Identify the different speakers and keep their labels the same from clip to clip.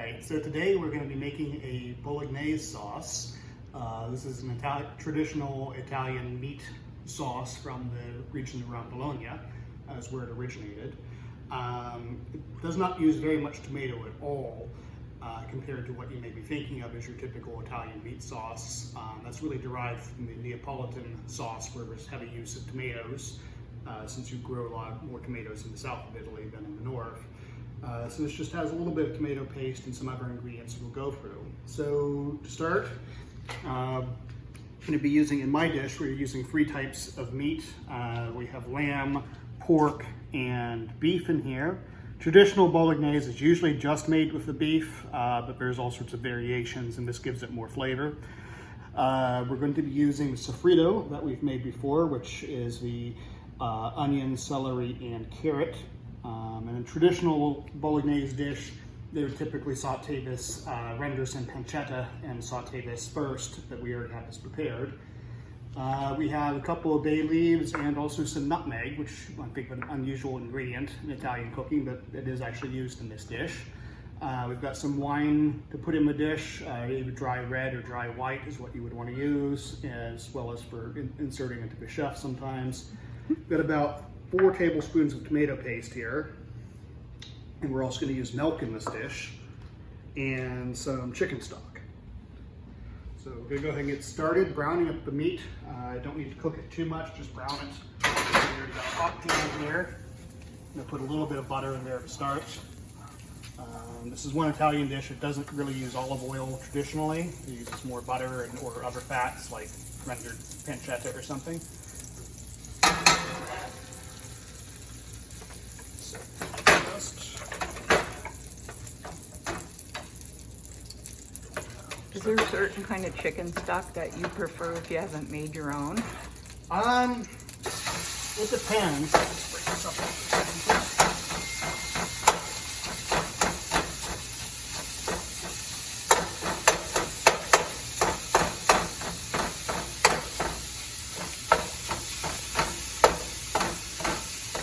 Speaker 1: Okay, so today we're going to be making a Bolognese sauce. This is an traditional Italian meat sauce from the region around Bologna, is where it originated. It does not use very much tomato at all compared to what you may be thinking of as your typical Italian meat sauce. That's really derived from the Neapolitan sauce, where there's heavy use of tomatoes, since you grow a lot more tomatoes in the south of Italy than in the north. So this just has a little bit of tomato paste and some other ingredients we'll go through. So to start, I'm going to be using, in my dish, we're using 3 types of meat. We have lamb, pork, and beef in here. Traditional Bolognese is usually just made with the beef, but there's all sorts of variations, and this gives it more flavor. We're going to be using the sofrito that we've made before, which is the onion, celery, and carrot. In a traditional Bolognese dish, they would typically saute this, render some pancetta and saute this first, but we already have this prepared. We have a couple of bay leaves and also some nutmeg, which I think is an unusual ingredient in Italian cooking, but it is actually used in this dish. We've got some wine to put in the dish. Either dry red or dry white is what you would want to use, as well as for inserting into the chef sometimes. We've got about 4 tablespoons of tomato paste here, and we're also going to use milk in this dish, and some chicken stock. So we're going to go ahead and get started browning up the meat. Don't need to cook it too much, just brown it. We've got a hot pan here. I'm going to put a little bit of butter in there to start. This is one Italian dish. It doesn't really use olive oil traditionally. It uses more butter or other fats like rendered pancetta or something.
Speaker 2: Is there a certain kind of chicken stock that you prefer if you haven't made your own?
Speaker 1: It depends. Let's break this up.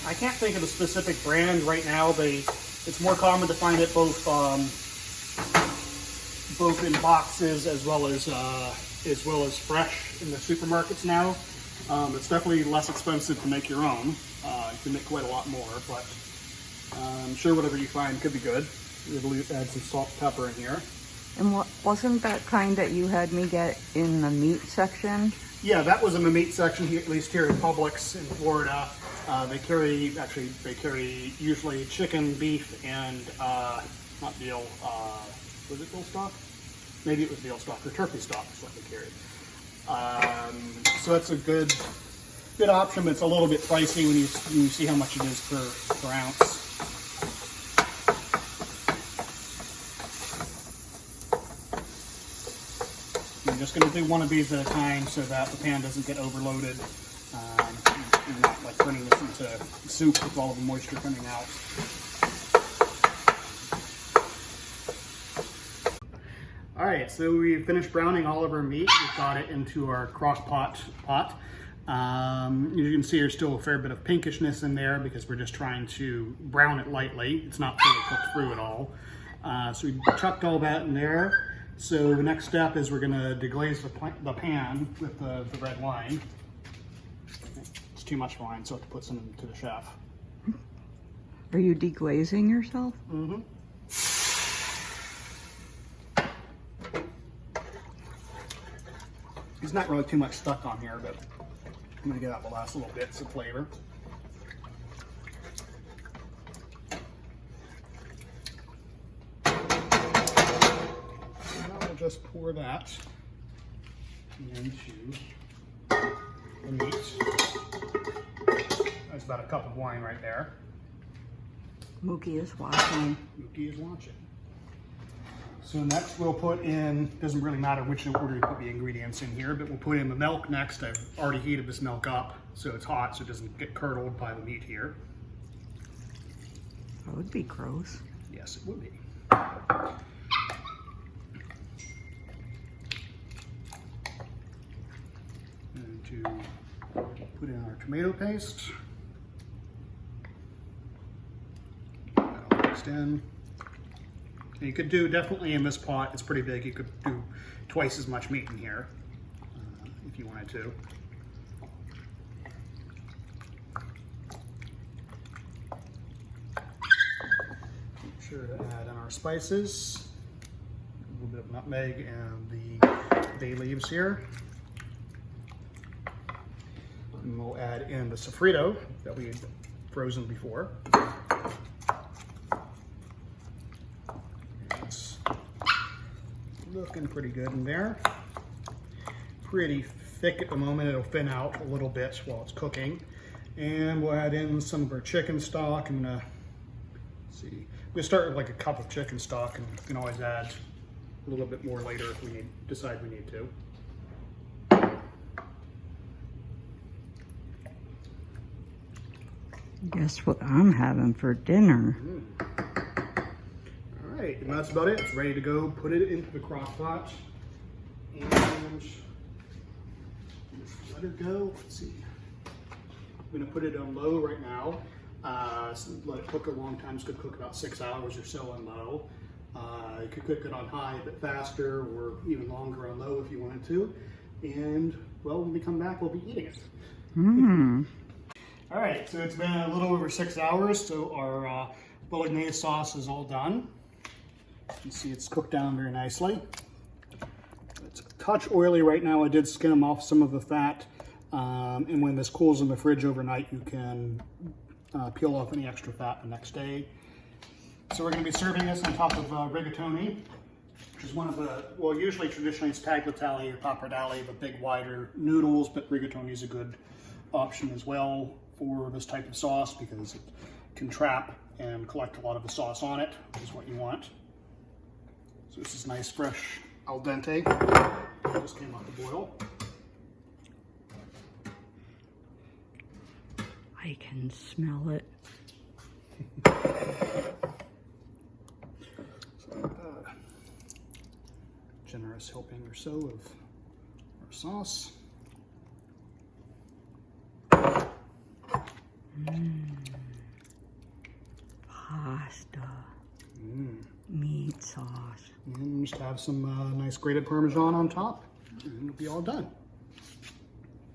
Speaker 1: I can't think of a specific brand right now. It's more common to find it both in boxes as well as fresh in the supermarkets now. It's definitely less expensive to make your own. You can make quite a lot more, but I'm sure whatever you find could be good. We'll add some salt and pepper in here.
Speaker 2: And wasn't that kind that you had me get in the meat section?
Speaker 1: Yeah, that was in the meat section, at least here in Publix in Florida. They carry usually chicken, beef, and not veal. Was it veal stock? Maybe it was veal stock or turkey stock is what they carried. So that's a good option, but it's a little bit pricey when you see how much it is per ounce. I'm just going to do one of these at a time so that the pan doesn't get overloaded. You're not like turning this into soup with all of the moisture coming out. All right, so we finished browning all of our meat. We've got it into our crock pot. You can see there's still a fair bit of pinkishness in there because we're just trying to brown it lightly. It's not fully cooked through at all. So we chucked all that in there. So the next step is we're going to deglaze the pan with the red wine. It's too much wine, so I have to put some into the chef.
Speaker 2: Are you deglazing yourself?
Speaker 1: Mm-hmm. There's not really too much stuck on here, but I'm going to get out the last little bits of flavor. Now we'll just pour that into the meat. That's about a cup of wine right there.
Speaker 2: Mookie is watching.
Speaker 1: Mookie is watching. So next we'll put in, doesn't really matter which order you put the ingredients in here, but we'll put in the milk next. I've already heated this milk up so it's hot so it doesn't get curdled by the meat here.
Speaker 2: That would be gross.
Speaker 1: Yes, it would be. And to put in our tomato paste. That'll mix in. And you could do, definitely in this pot, it's pretty big, you could do twice as much meat in here if you wanted to. Make sure to add in our spices, a little bit of nutmeg and the bay leaves here. And we'll add in the sofrito that we had frozen before. It's looking pretty good in there. Pretty thick at the moment. It'll thin out a little bit while it's cooking. And we'll add in some of our chicken stock. I'm gonna see. We'll start with like a cup of chicken stock, and we can always add a little bit more later if we decide we need to.
Speaker 2: Guess what I'm having for dinner?
Speaker 1: All right, and that's about it. It's ready to go. Put it into the crock pot and just let it go. Let's see. I'm gonna put it on low right now. So let it cook a long time. It's gonna cook about 6 hours or so on low. You could cook it on high a bit faster, or even longer on low if you wanted to. And well, when we come back, we'll be eating it. All right, so it's been a little over 6 hours, so our Bolognese sauce is all done. You can see it's cooked down very nicely. It's a touch oily right now. I did skim off some of the fat, and when this cools in the fridge overnight, you can peel off any extra fat the next day. So we're going to be serving this on top of rigatoni, which is one of the, well, usually traditionally it's tagliatelle or pappardelle, the big wider noodles, but rigatoni is a good option as well for this type of sauce because it can trap and collect a lot of the sauce on it, which is what you want. So this is nice, fresh, al dente. It just came out to boil.
Speaker 2: I can smell it.
Speaker 1: Generous helping or so of our sauce.
Speaker 2: Pasta. Meat sauce.
Speaker 1: And just have some nice grated Parmesan on top, and it'll be all done.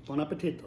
Speaker 1: Buon appetito.